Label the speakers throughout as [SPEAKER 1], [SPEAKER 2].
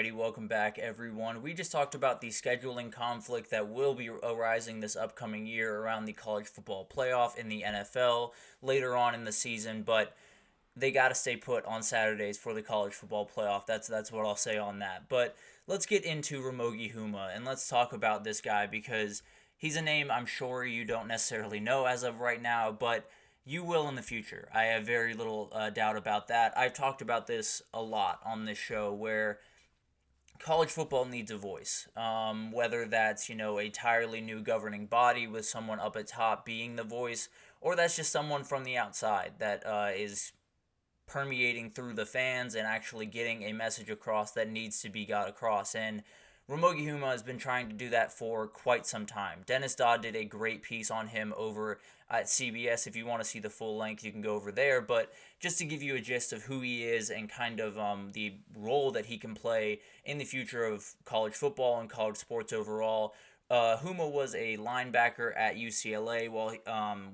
[SPEAKER 1] Alrighty, welcome back everyone. We just talked about the scheduling conflict that will be arising this upcoming year around the college football playoff in the NFL later on in the season, but they got to stay put on Saturdays for the college football playoff. That's what I'll say on that. But let's get into Ramogi Huma and let's talk about this guy because he's a name I'm sure you don't necessarily know as of right now, but you will in the future. I have very little doubt about that. I've talked about this a lot on this show where college football needs a voice. Whether that's, a entirely new governing body with someone up at top being the voice, or that's just someone from the outside that is permeating through the fans and actually getting a message across that needs to be got across. And Ramogi Huma has been trying to do that for quite some time. Dennis Dodd did a great piece on him over at CBS. If you want to see the full length, you can go over there. But just to give you a gist of who he is and kind of the role that he can play in the future of college football and college sports overall, Huma was a linebacker at UCLA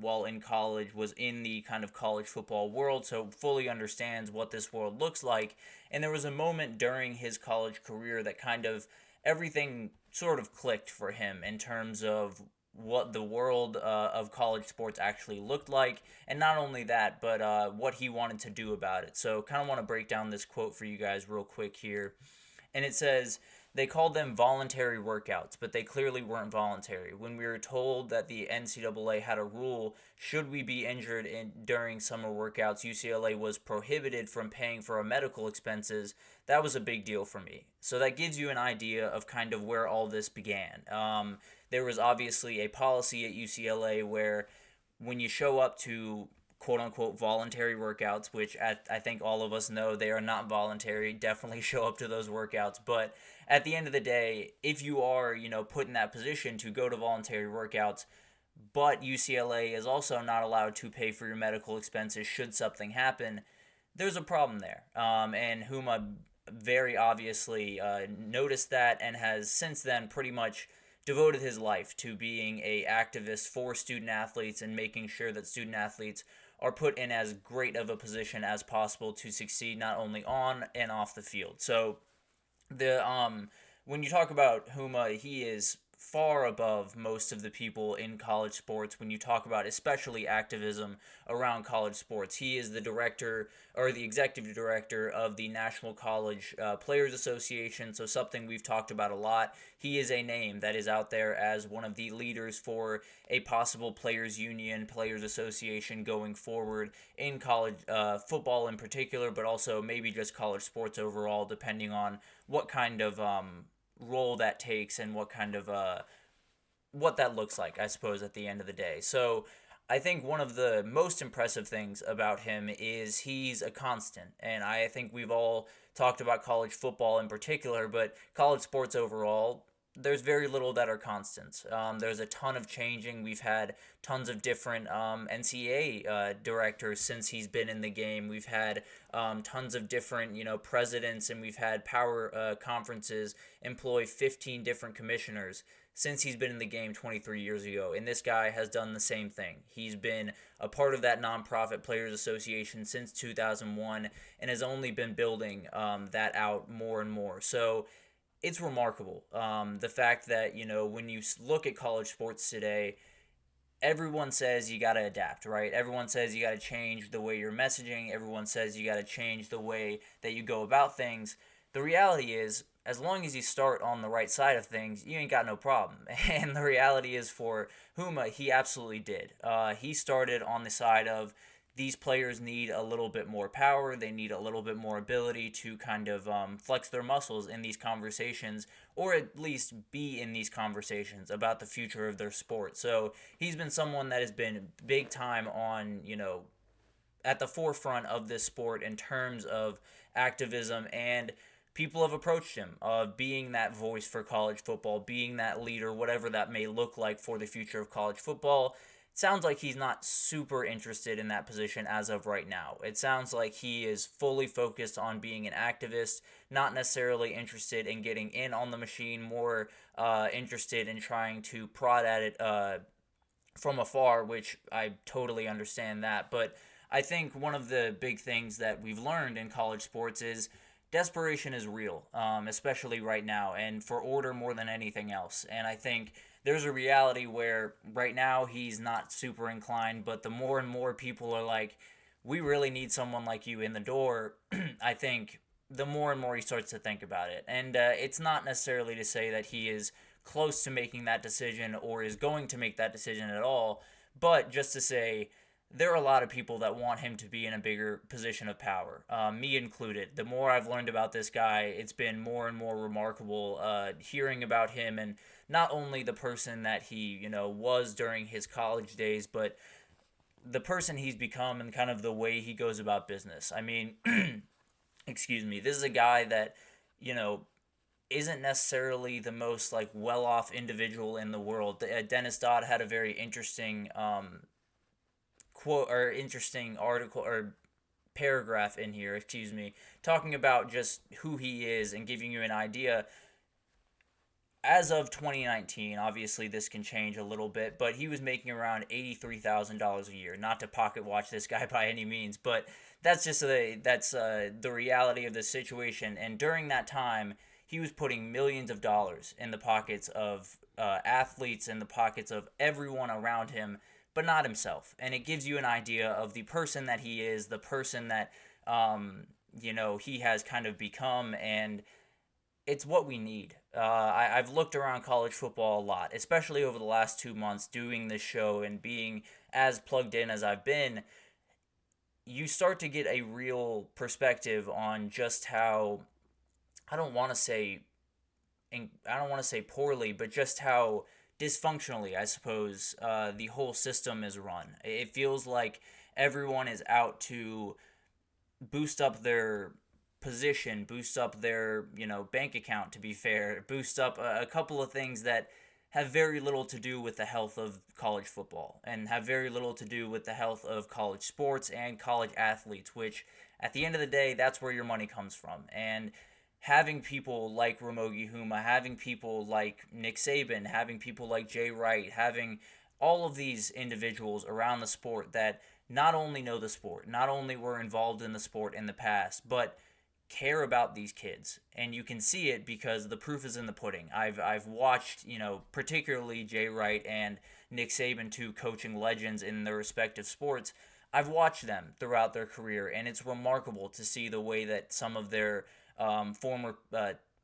[SPEAKER 1] while in college, was in the kind of college football world, so fully understands what this world looks like. And there was a moment during his college career that kind of everything sort of clicked for him in terms of what the world of college sports actually looked like, and not only that, but what he wanted to do about it. So kind of want to break down this quote for you guys real quick here. And it says, they called them voluntary workouts, but they clearly weren't voluntary. When we were told that the NCAA had a rule, should we be injured during summer workouts, UCLA was prohibited from paying for our medical expenses. That was a big deal for me. So that gives you an idea of kind of where all this began. There was obviously a policy at UCLA where when you show up to quote-unquote voluntary workouts, which I think all of us know they are not voluntary, definitely show up to those workouts. But at the end of the day, if you are, put in that position to go to voluntary workouts, but UCLA is also not allowed to pay for your medical expenses should something happen, there's a problem there. And Huma very obviously noticed that and has since then pretty much devoted his life to being a activist for student athletes and making sure that student athletes are put in as great of a position as possible to succeed not only on and off the field. So the when you talk about Huma, he is far above most of the people in college sports when you talk about especially activism around college sports. He is the director or the executive director of the National College Players Association, so something we've talked about a lot. He is a name that is out there as one of the leaders for a possible players union, players association going forward in college football in particular, but also maybe just college sports overall, depending on what kind of role that takes and what kind of what that looks like, I suppose, at the end of the day. So I think one of the most impressive things about him is he's a constant, and I think we've all talked about college football in particular, but college sports overall, there's very little that are constants. There's a ton of changing. We've had tons of different NCAA directors since he's been in the game. We've had tons of different, presidents, and we've had power conferences employ 15 different commissioners since he's been in the game 23 years ago. And this guy has done the same thing. He's been a part of that nonprofit players association since 2001 and has only been building that out more and more. So it's remarkable. The fact that, when you look at college sports today, everyone says you got to adapt, right? Everyone says you got to change the way you're messaging. Everyone says you got to change the way that you go about things. The reality is, as long as you start on the right side of things, you ain't got no problem. And the reality is for Huma, he absolutely did. He started on the side of these players need a little bit more power. They need a little bit more ability to kind of flex their muscles in these conversations, or at least be in these conversations about the future of their sport. So he's been someone that has been big time on, at the forefront of this sport in terms of activism, and people have approached him of being that voice for college football, being that leader, whatever that may look like for the future of college football. Sounds like he's not super interested in that position as of right now. It sounds like he is fully focused on being an activist, not necessarily interested in getting in on the machine, more interested in trying to prod at it from afar, which I totally understand that. But I think one of the big things that we've learned in college sports is desperation is real, especially right now, and for order more than anything else. And I think there's a reality where right now he's not super inclined, but the more and more people are like, we really need someone like you in the door, I think the more and more he starts to think about it. And it's not necessarily to say that he is close to making that decision or is going to make that decision at all, but just to say there are a lot of people that want him to be in a bigger position of power, me included. The more I've learned about this guy, it's been more and more remarkable hearing about him, and not only the person that he was during his college days, but the person he's become and kind of the way he goes about business. I mean, excuse me, this is a guy that you know isn't necessarily the most like well-off individual in the world. Dennis Dodd had a very interesting quote or interesting article or paragraph in here, excuse me, talking about just who he is and giving you an idea. As of 2019, obviously this can change a little bit, but he was making around $83,000 a year. Not to pocket watch this guy by any means, but that's just the reality of the situation. And during that time, he was putting millions of dollars in the pockets of athletes, in the pockets of everyone around him, but not himself. And it gives you an idea of the person that he is, the person that he has kind of become, and it's what we need. I've looked around college football a lot, especially over the last 2 months doing this show and being as plugged in as I've been. You start to get a real perspective on just how, I don't want to say poorly, but just how dysfunctionally, I suppose, the whole system is run. It feels like everyone is out to boost up their position, boost up their bank account, to be fair, boost up a couple of things that have very little to do with the health of college football and have very little to do with the health of college sports and college athletes, which at the end of the day, that's where your money comes from. And having people like Ramogi Huma, having people like Nick Saban, having people like Jay Wright, having all of these individuals around the sport that not only know the sport, not only were involved in the sport in the past, but care about these kids. And you can see it because the proof is in the pudding. I've watched, particularly Jay Wright and Nick Saban, two coaching legends in their respective sports. I've watched them throughout their career, and it's remarkable to see the way that some of their former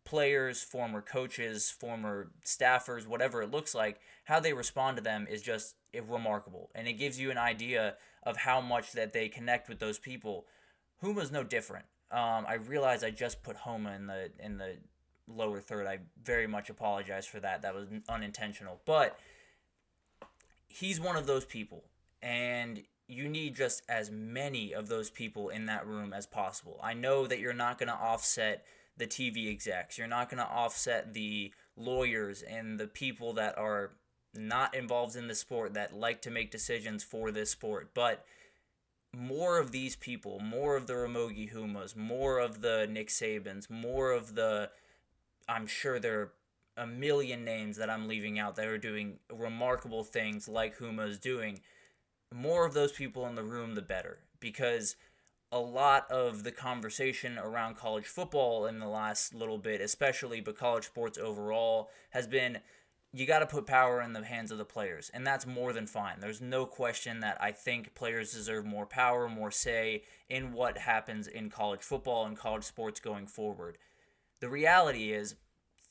[SPEAKER 1] players, former coaches, former staffers, whatever it looks like, how they respond to them is just remarkable. And it gives you an idea of how much that they connect with those people. Huma's no different. I realize I just put Homa in the lower third. I very much apologize for that. That was unintentional. But he's one of those people, and you need just as many of those people in that room as possible. I know that you're not going to offset the TV execs. You're not going to offset the lawyers and the people that are not involved in the sport that like to make decisions for this sport. But more of these people, more of the Ramogi Humas, more of the Nick Sabans, more of the, I'm sure there are a million names that I'm leaving out that are doing remarkable things like Huma is doing. More of those people in the room, the better. Because a lot of the conversation around college football in the last little bit, especially, but college sports overall, has been, you got to put power in the hands of the players, and that's more than fine. There's no question that I think players deserve more power, more say in what happens in college football and college sports going forward. The reality is,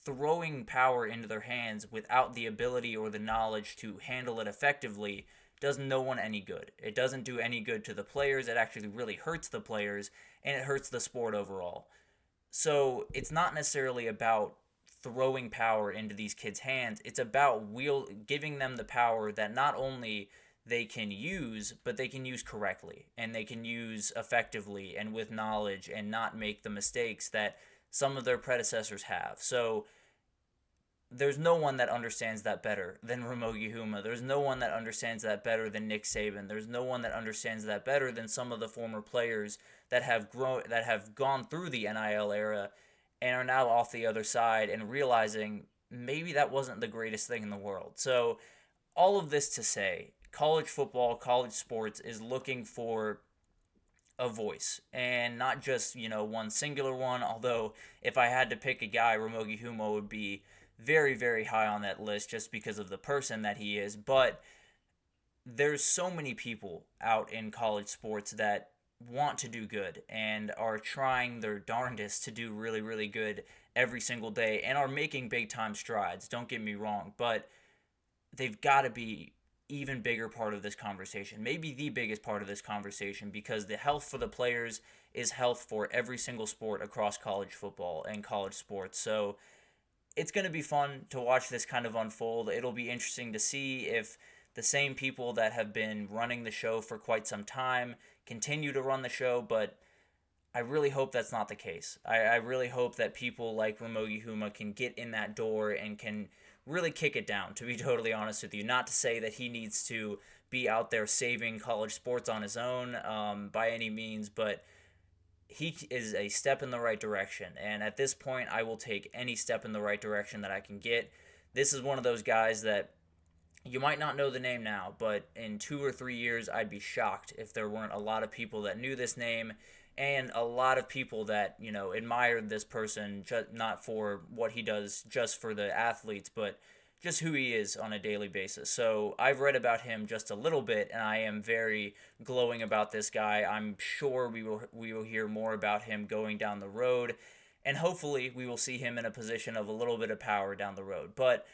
[SPEAKER 1] throwing power into their hands without the ability or the knowledge to handle it effectively does no one any good. It doesn't do any good to the players. It actually really hurts the players, and it hurts the sport overall. So it's not necessarily about throwing power into these kids' hands. It's about giving them the power that not only they can use, but they can use correctly, and they can use effectively and with knowledge, and not make the mistakes that some of their predecessors have. So there's no one that understands that better than Ramogi Huma. There's no one that understands that better than Nick Saban. There's no one that understands that better than some of the former players that have gone through the NIL era and are now off the other side and realizing maybe that wasn't the greatest thing in the world. So all of this to say, college football, college sports is looking for a voice, and not just, one singular one. Although, if I had to pick a guy, Ramogi Huma would be very, very high on that list just because of the person that he is. But there's so many people out in college sports that want to do good and are trying their darndest to do really, really good every single day and are making big time strides. Don't get me wrong, but they've got to be even bigger part of this conversation, maybe the biggest part of this conversation, because the health for the players is health for every single sport across college football and college sports. So it's going to be fun to watch this kind of unfold. It'll be interesting to see if the same people that have been running the show for quite some time continue to run the show, but I really hope that's not the case. I really hope that people like Ramogi Huma can get in that door and can really kick it down, to be totally honest with you. Not to say that he needs to be out there saving college sports on his own by any means, but he is a step in the right direction. And at this point, I will take any step in the right direction that I can get. This is one of those guys that you might not know the name now, but in 2 or 3 years, I'd be shocked if there weren't a lot of people that knew this name and a lot of people that, admired this person, not for what he does just for the athletes, but just who he is on a daily basis. So I've read about him just a little bit, and I am very glowing about this guy. I'm sure we will hear more about him going down the road, and hopefully we will see him in a position of a little bit of power down the road. But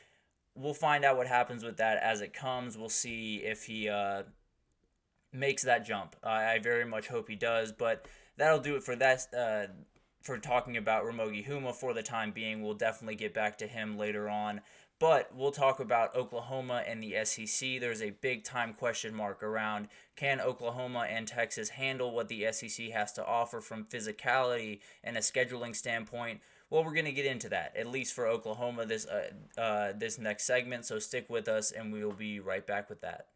[SPEAKER 1] we'll find out what happens with that as it comes. We'll see if he makes that jump. I very much hope he does, but that'll do it for that. For talking about Ramogi Huma for the time being. We'll definitely get back to him later on. But we'll talk about Oklahoma and the SEC. There's a big time question mark around, can Oklahoma and Texas handle what the SEC has to offer from physicality and a scheduling standpoint? Well, we're going to get into that, at least for Oklahoma, this next segment. So stick with us, and we will be right back with that.